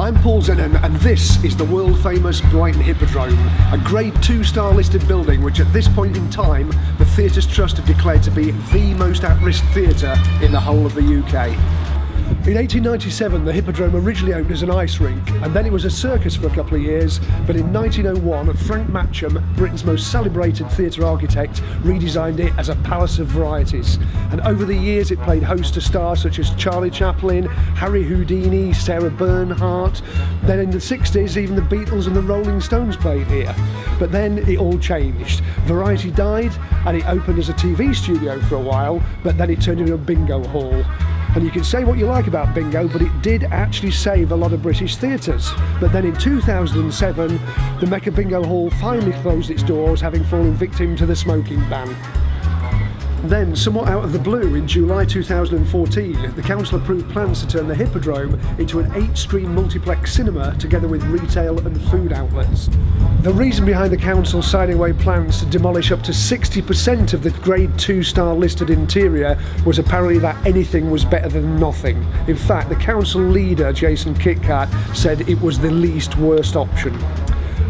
I'm Paul Zenham, and this is the world-famous Brighton Hippodrome, a Grade 2-star listed building which at this point in time the Theatres Trust have declared to be the most at-risk theatre in the whole of the UK. In 1897 the Hippodrome originally opened as an ice rink, and then it was a circus for a couple of years, but in 1901 Frank Matcham, Britain's most celebrated theatre architect, redesigned it as a palace of varieties, and over the years it played host to stars such as Charlie Chaplin, Harry Houdini, Sarah Bernhardt. Then in the 60s even the Beatles and the Rolling Stones played here. But then it all changed. Variety died and it opened as a TV studio for a while, but then it turned into a bingo hall. And you can say what you like about bingo, but it did actually save a lot of British theatres. But then in 2007, the Mecca Bingo Hall finally closed its doors, having fallen victim to the smoking ban. Then, somewhat out of the blue, in July 2014, the council approved plans to turn the Hippodrome into an 8-screen multiplex cinema together with retail and food outlets. The reason behind the council signing away plans to demolish up to 60% of the Grade 2-star listed interior was apparently that anything was better than nothing. In fact, the council leader, Jason Kitcat, said it was the least worst option.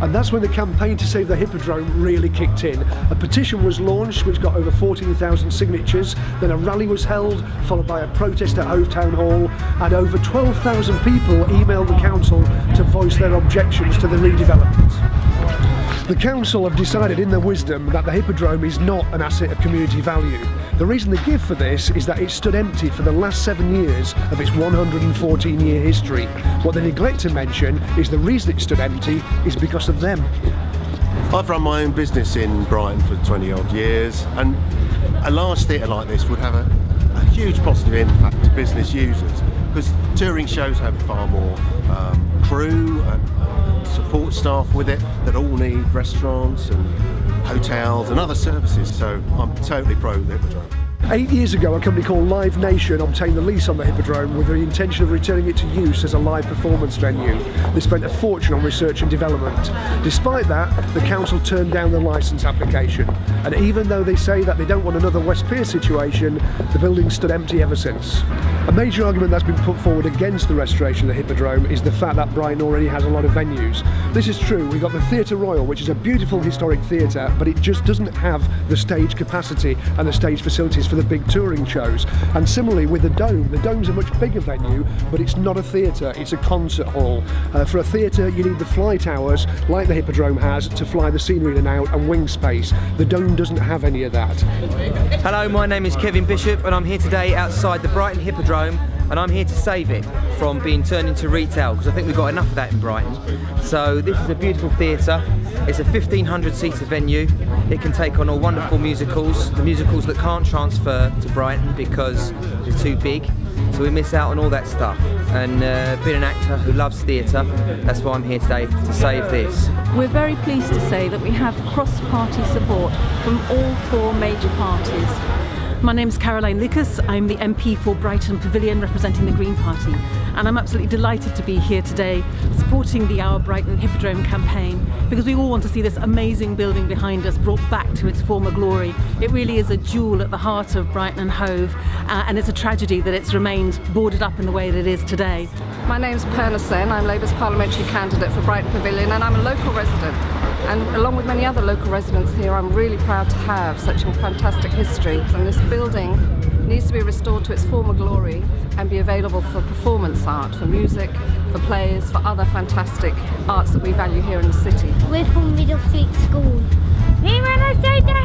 And that's when the campaign to save the Hippodrome really kicked in. A petition was launched which got over 14,000 signatures, then a rally was held, followed by a protest at Hove Town Hall, and over 12,000 people emailed the council to voice their objections to the redevelopment. The council have decided in their wisdom that the Hippodrome is not an asset of community value. The reason they give for this is that it stood empty for the last 7 years of its 114-year history. What they neglect to mention is the reason it stood empty is because of them. I've run my own business in Brighton for 20 odd years, and a large theatre like this would have a huge positive impact to business users, because touring shows have far more crew and support staff with it that all need restaurants and hotels and other services, so I'm totally pro the Hippodrome. 8 years ago, a company called Live Nation obtained the lease on the Hippodrome with the intention of returning it to use as a live performance venue. They spent a fortune on research and development. Despite that, the council turned down the licence application. And even though they say that they don't want another West Pier situation, the building stood empty ever since. A major argument that's been put forward against the restoration of the Hippodrome is the fact that Brighton already has a lot of venues. This is true. We've got the Theatre Royal, which is a beautiful historic theatre, but it just doesn't have the stage capacity and the stage facilities for the big touring shows. And similarly with the Dome's a much bigger venue, but it's not a theatre, it's a concert hall. For a theatre you need the fly towers, like the Hippodrome has, to fly the scenery in and out, and wing space. The Dome doesn't have any of that. Hello, my name is Kevin Bishop and I'm here today outside the Brighton Hippodrome, and I'm here to save it from being turned into retail, because I think we've got enough of that in Brighton. So this is a beautiful theatre. It's a 1,500 seater venue. It can take on all wonderful musicals, the musicals that can't transfer to Brighton because they're too big. So we miss out on all that stuff. And being an actor who loves theatre, that's why I'm here today, to save this. We're very pleased to say that we have cross-party support from all 4 major parties. My name's Caroline Lucas. I'm the MP for Brighton Pavilion representing the Green Party, and I'm absolutely delighted to be here today supporting the Our Brighton Hippodrome campaign, because we all want to see this amazing building behind us brought back to its former glory. It really is a jewel at the heart of Brighton and Hove, and it's a tragedy that it's remained boarded up in the way that it is today. My name's Perna Sen. I'm Labour's parliamentary candidate for Brighton Pavilion, and I'm a local resident. And along with many other local residents here, I'm really proud to have such a fantastic history. And this building needs to be restored to its former glory and be available for performance art, for music, for plays, for other fantastic arts that we value here in the city. We're from Middle Street School. We want to see the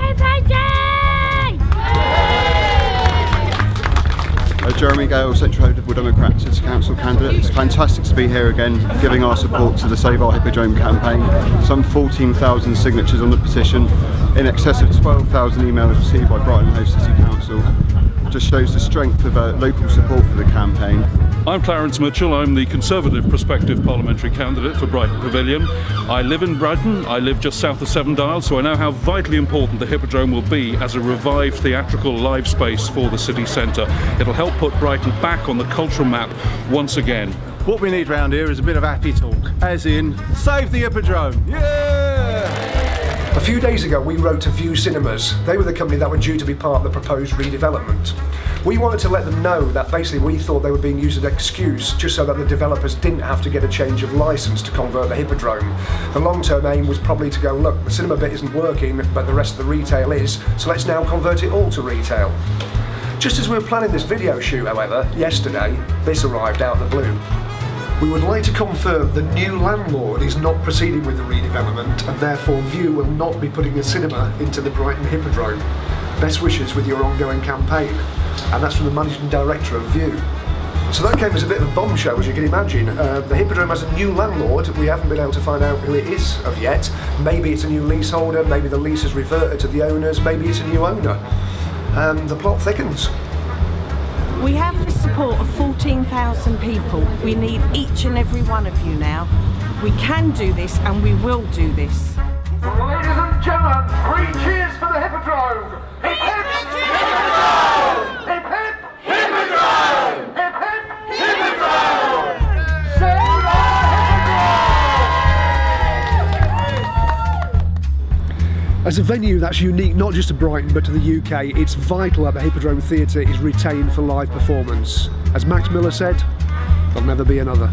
Jeremy Gale, Central Liberal Democrat City Council candidate. It's fantastic to be here again, giving our support to the Save Our Hippodrome campaign. Some 14,000 signatures on the petition, in excess of 12,000 emails received by Brighton Hove City Council. Just shows the strength of local support for the campaign. I'm Clarence Mitchell. I'm the Conservative prospective parliamentary candidate for Brighton Pavilion. I live in Brighton. I live just south of Seven Dials, so I know how vitally important the Hippodrome will be as a revived theatrical live space for the city centre. It'll help put Brighton back on the cultural map once again. What we need round here is a bit of happy talk, as in, save the Hippodrome! Yeah! A few days ago we wrote to View Cinemas. They were the company that were due to be part of the proposed redevelopment. We wanted to let them know that basically we thought they were being used as an excuse just so that the developers didn't have to get a change of licence to convert the Hippodrome. The long-term aim was probably to go, look, the cinema bit isn't working, but the rest of the retail is, so let's now convert it all to retail. Just as we were planning this video shoot, however, yesterday, this arrived out of the blue. We would like to confirm the new landlord is not proceeding with the redevelopment and therefore View will not be putting a cinema into the Brighton Hippodrome. Best wishes with your ongoing campaign. And that's from the Managing Director of View. So that came as a bit of a bombshell, as you can imagine. The Hippodrome has a new landlord. We haven't been able to find out who it is of yet. Maybe it's a new leaseholder, maybe the lease has reverted to the owners, maybe it's a new owner. The plot thickens. We have the support of 14,000 people. We need each and every one of you now. We can do this and we will do this. Ladies and gentlemen, 3 cheers for the Hippodrome! Hip hip! Hippodrome! Hip hip! Hippodrome! Hip hip! Hippodrome! Save our Hippodrome! As a venue that's unique not just to Brighton but to the UK, it's vital that the Hippodrome Theatre is retained for live performance. As Max Miller said, there'll never be another.